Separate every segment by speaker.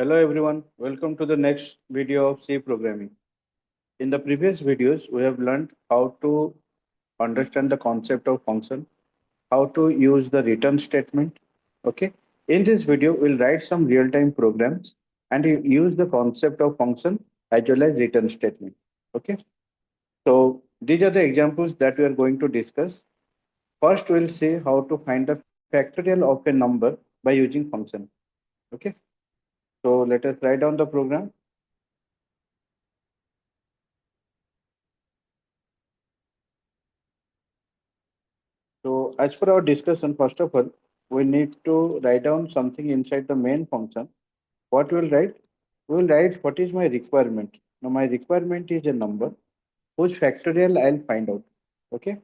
Speaker 1: Hello everyone, welcome to the next video of C programming. In the previous videos, we have learned how to understand the concept of function, how to use the return statement. Okay. In this video, we'll write some real-time programs and use the concept of function as well as return statement. Okay. So these are the examples that we are going to discuss. First, we'll see how to find the factorial of a number by using function. Okay. So let us write down the program. So as per our discussion, first of all, we need to write down something inside the main function. What we'll write? We'll write what is my requirement. Now my requirement is a number whose factorial I'll find out. Okay.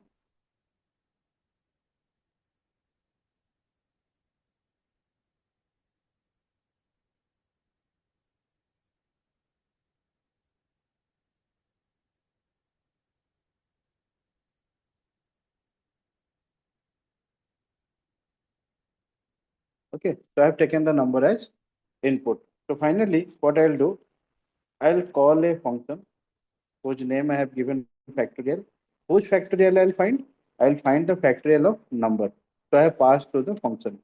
Speaker 1: Okay. So I've taken the number as input. So finally, what I'll do, I'll call a function whose name I have given factorial. Whose factorial I'll find? I'll find the factorial of number. So I have passed to the function.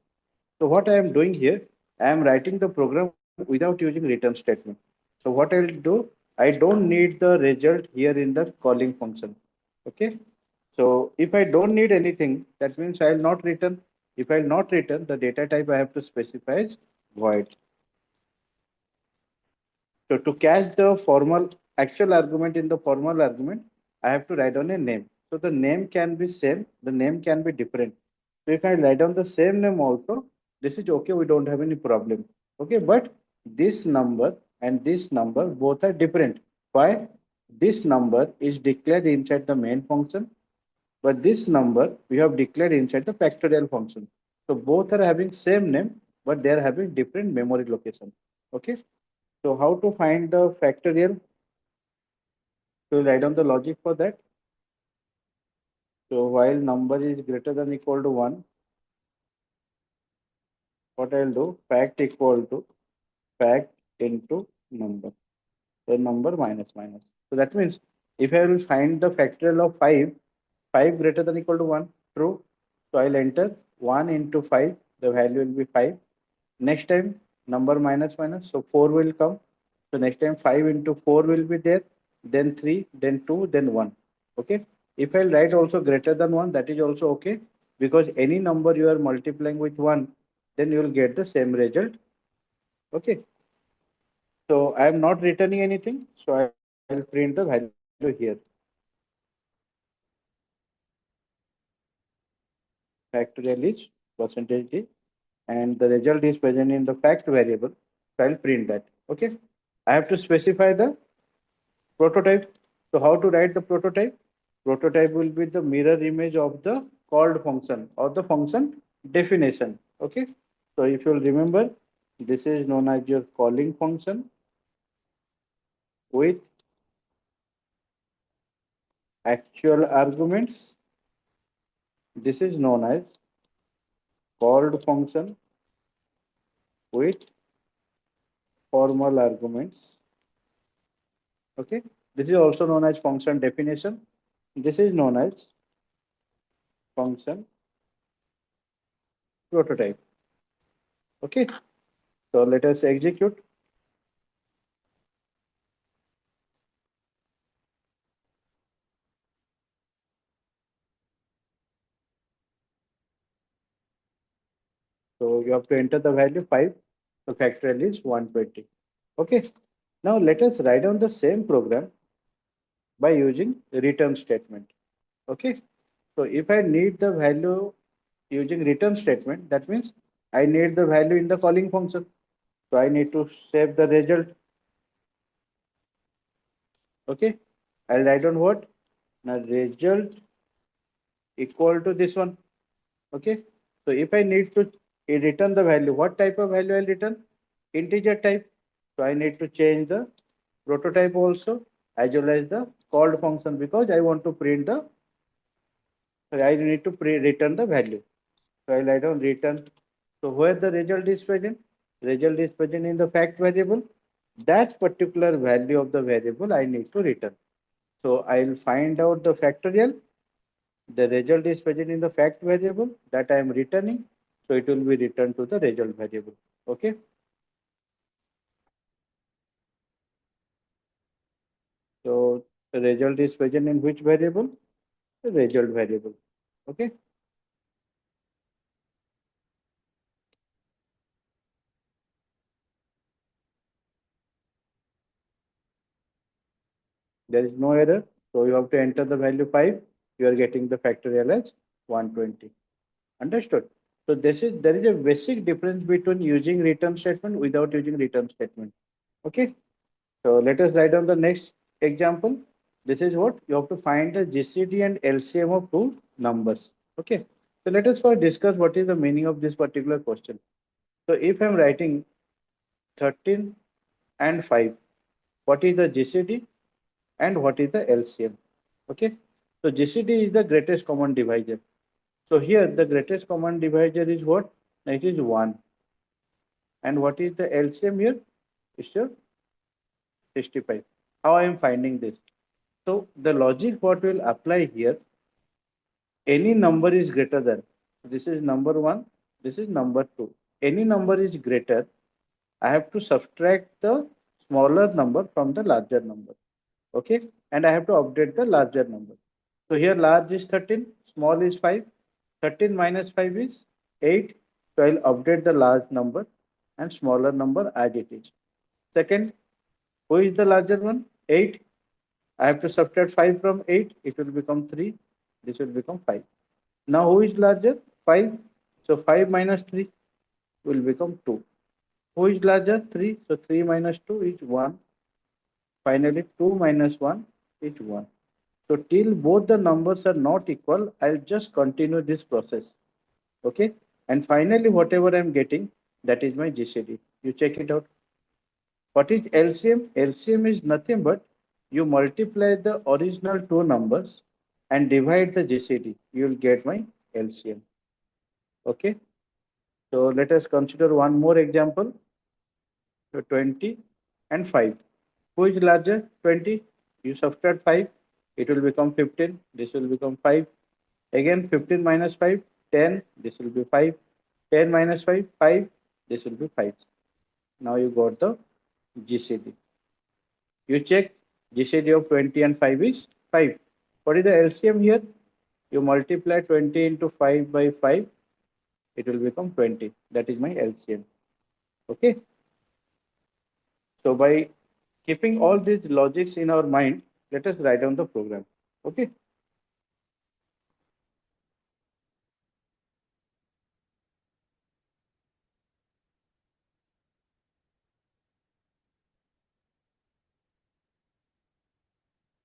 Speaker 1: So what I am doing here, I am writing the program without using return statement. So what I will do, I don't need the result here in the calling function. Okay. So if I don't need anything, that means I will not return. If I will not return, the data type I have to specify is void. So to catch the formal actual argument in the formal argument, I have to write down a name. So the name can be same, the name can be different. So if I write down the same name also, this is okay, we don't have any problem. Okay, but this number and this number both are different. Why? This number is declared inside the main function, but this number we have declared inside the factorial function. So both are having same name, but they are having different memory location. Okay. So how to find the factorial? So write down the logic for that. So while number is greater than equal to 1, what I'll do, fact equal to fact into number. So number minus minus. So that means if I will find the factorial of 5, 5 greater than equal to 1, true. So I'll enter 1 into 5, the value will be 5. Next time number minus minus, so 4 will come. So next time 5 into 4 will be there, then 3, then 2, then 1. Okay. If I'll write also greater than 1, that is also okay, because any number you are multiplying with 1, then you will get the same result. Okay. So I am not returning anything, so I will print the value here. Factorial is percentage d, and the result is present in the fact variable. So I'll print that. Okay. I have to specify the prototype. So how to write the prototype? Prototype will be the mirror image of the called function or the function definition. Okay. So if you'll remember, this is known as your calling function with actual arguments. This is known as called function with formal arguments. Okay. This is also known as function definition. This is known as function prototype. Okay. So let us execute. So you have to enter the value 5. So factorial is 120. Okay. Now let us write down the same program by using return statement. Okay. So if I need the value using return statement, that means I need the value in the calling function. So I need to save the result. Okay. I'll write down what? Now result equal to this one. Okay. So if I need to return the value, what type of value I'll return? Integer type. So I need to change the prototype also as well as the called function, because I want to print the, I need to return the value. So I'll write down return. So where the result is present? result is present in the fact variable, that particular value of the variable I need to return. So I'll find out the factorial. The result is present in the fact variable that I am returning. So it will be returned to the result variable. Okay. So the result is present in which variable? The result variable. Okay. There is no error. So you have to enter the value 5. You are getting the factorial as 120. Understood? So there is a basic difference between using return statement without using return statement. Okay. So let us write down the next example. This is what you have to find the GCD and LCM of two numbers. Okay. So let us first discuss what is the meaning of this particular question. So if I'm writing 13 and 5, what is the GCD and what is the LCM? Okay. So GCD is the greatest common divisor. So here the greatest common divisor is what? It is 1. And what is the LCM here? It's 65. How I am finding this? So the logic what will apply here, any number is greater than, this is number 1, this is number 2. Any number is greater, I have to subtract the smaller number from the larger number. Okay, and I have to update the larger number. So here large is 13, small is 5. 13 minus 5 is 8. So I'll update the large number and smaller number as it is. Second, who is the larger one? 8. I have to subtract 5 from 8. It will become 3. This will become 5. Now who is larger? 5. So 5 minus 3 will become 2. Who is larger? 3. So 3 minus 2 is 1. Finally, 2 minus 1 is 1. So till both the numbers are not equal, I'll just continue this process. Okay. And finally, whatever I'm getting, that is my GCD. You check it out. What is LCM? LCM is nothing but you multiply the original two numbers and divide the GCD. You will get my LCM. Okay. So let us consider one more example. So 20 and 5. Who is larger? 20. You subtract 5. It will become 15. This will become 5. Again 15 minus 5, 10. This will be 5. 10 minus 5, 5. This will be 5. Now you got the GCD. You check GCD of 20 and 5 is 5. What is the LCM here? You multiply 20 into 5 by 5. It will become 20. That is my LCM. Okay. So by keeping all these logics in our mind, let us write down the program. Okay.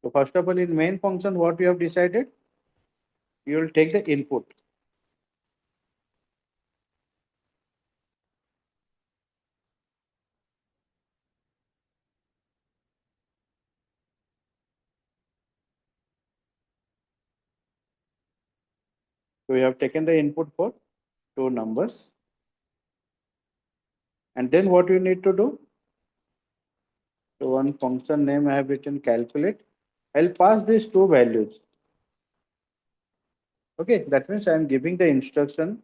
Speaker 1: So first of all, in main function, what we have decided, you will take the input. So we have taken the input for two numbers. And then what you need to do? So one function name I have written calculate. I'll pass these two values. Okay, that means I'm giving the instruction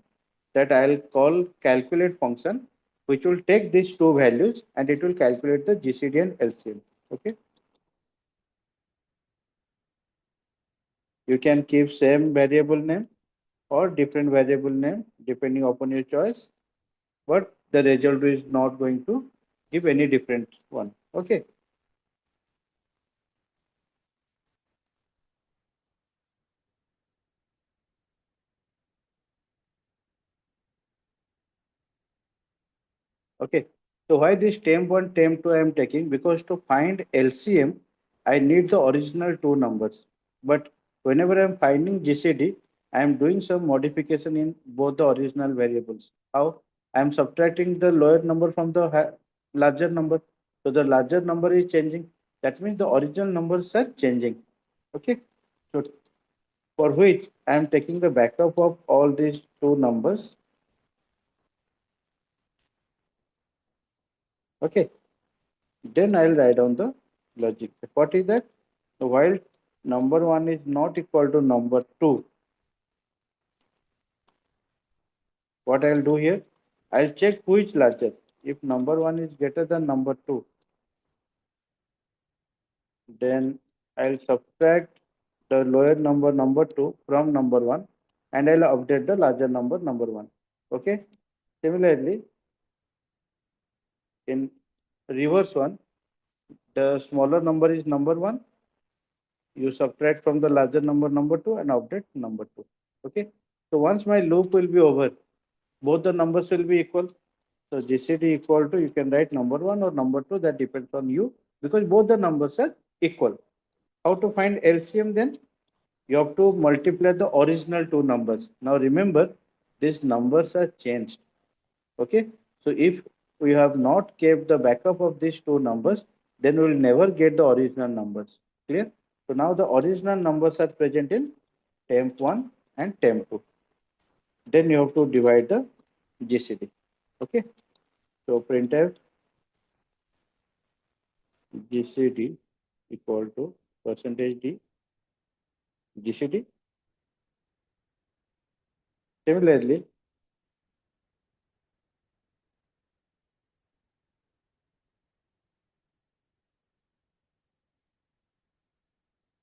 Speaker 1: that I'll call calculate function, which will take these two values and it will calculate the GCD and LCM. Okay. You can keep same variable name or different variable name depending upon your choice, but the result is not going to give any different one. Okay. Okay. So why this temp1, temp2 I am taking? Because to find LCM, I need the original two numbers. But whenever I am finding GCD, I am doing some modification in both the original variables. How? I am subtracting the lower number from the larger number. So the larger number is changing. That means the original numbers are changing. Okay. So for which I am taking the backup of all these two numbers. Okay. Then I'll write down the logic. What is that? So while number 1 is not equal to number 2, what I'll do here? I'll check who is larger. If number 1 is greater than number 2, then I'll subtract the lower number number 2 from number 1 and I'll update the larger number 1. Okay. Similarly, in reverse one, the smaller number is number 1. You subtract from the larger number 2 and update number 2. Okay. So once my loop will be over, both the numbers will be equal. So GCD equal to, you can write number 1 or number 2, that depends on you, because both the numbers are equal. How to find LCM then? You have to multiply the original two numbers. Now remember, these numbers are changed. Okay. So if we have not kept the backup of these two numbers, then we will never get the original numbers. Clear? So now the original numbers are present in temp1 and temp2. Then you have to divide the GCD. Okay. So printf GCD equal to %d GCD. Similarly,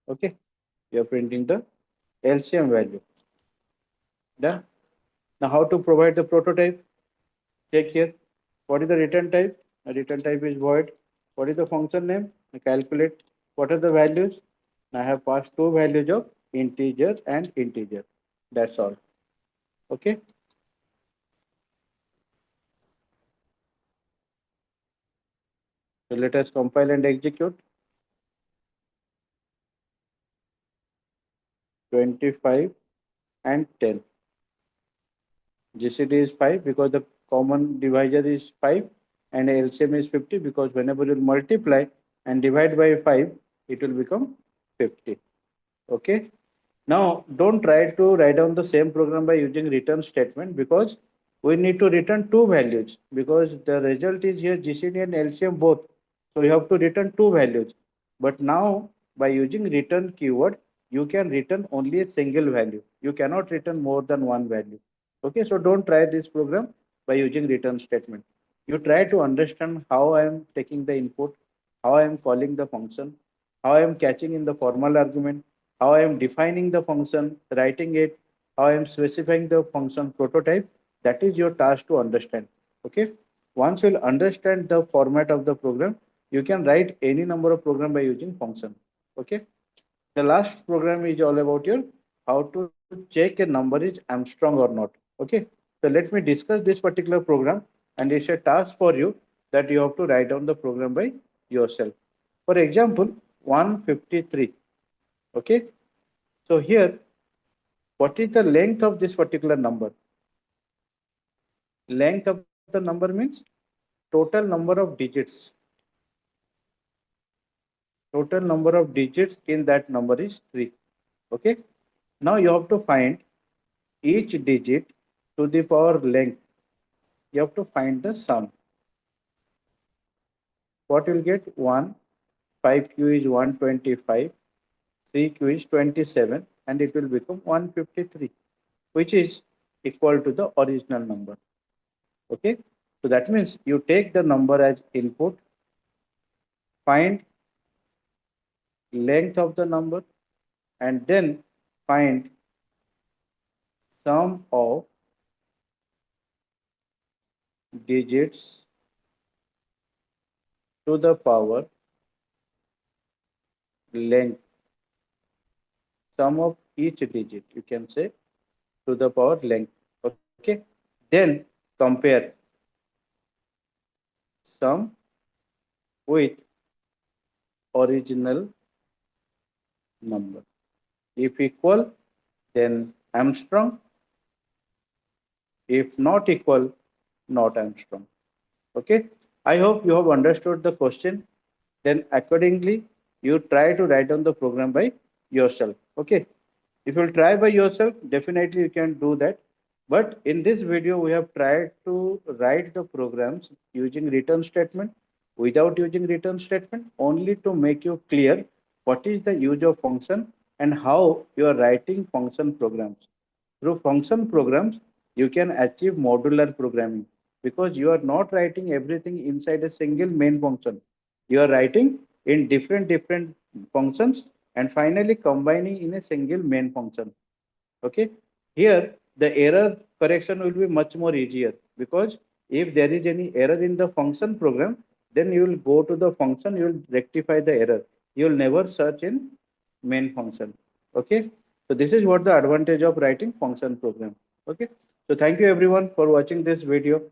Speaker 1: okay, you are printing the LCM value. Done. Now how to provide the prototype? Check here. What is the return type? The return type is void. What is the function name? I calculate. What are the values? I have passed two values of integer and integer. That's all. Okay. So let us compile and execute. 25 and 10. GCD is 5 because the common divisor is 5 and LCM is 50, because whenever you multiply and divide by 5, it will become 50. Okay. Now don't try to write down the same program by using return statement, because we need to return two values, because the result is here GCD and LCM both. So you have to return two values. But now by using return keyword, you can return only a single value. You cannot return more than one value. Okay, so don't try this program by using return statement. You try to understand how I am taking the input, how I am calling the function, how I am catching in the formal argument, how I am defining the function, writing it, how I am specifying the function prototype. That is your task to understand. Okay. Once you'll understand the format of the program, you can write any number of program by using function. Okay. The last program is all about your how to check a number is Armstrong or not. Okay. So let me discuss this particular program, and it's a task for you that you have to write down the program by yourself. For example, 153. Okay. So here, what is the length of this particular number? Length of the number means total number of digits. Total number of digits in that number is 3. Okay. Now you have to find each digit to the power length. You have to find the sum. What you'll get? 1, 5q is 125, 3q is 27, and it will become 153, which is equal to the original number. Okay. So that means you take the number as input, find length of the number, and then find sum of digits to the power length. Sum of each digit, you can say, to the power length. Okay. Then compare sum with original number. If equal, then Armstrong. If not equal, not Armstrong. Okay. I hope you have understood the question. Then accordingly, you try to write down the program by yourself. Okay. If you try by yourself, definitely you can do that. But in this video, we have tried to write the programs using return statement without using return statement, only to make you clear what is the use of function and how you are writing function programs. Through function programs, you can achieve modular programming because you are not writing everything inside a single main function. You are writing in different functions and finally combining in a single main function. Okay, here the error correction will be much more easier because if there is any error in the function program, then you will go to the function, you will rectify the error. You will never search in main function. Okay, so this is what the advantage of writing function program. Okay, so thank you everyone for watching this video.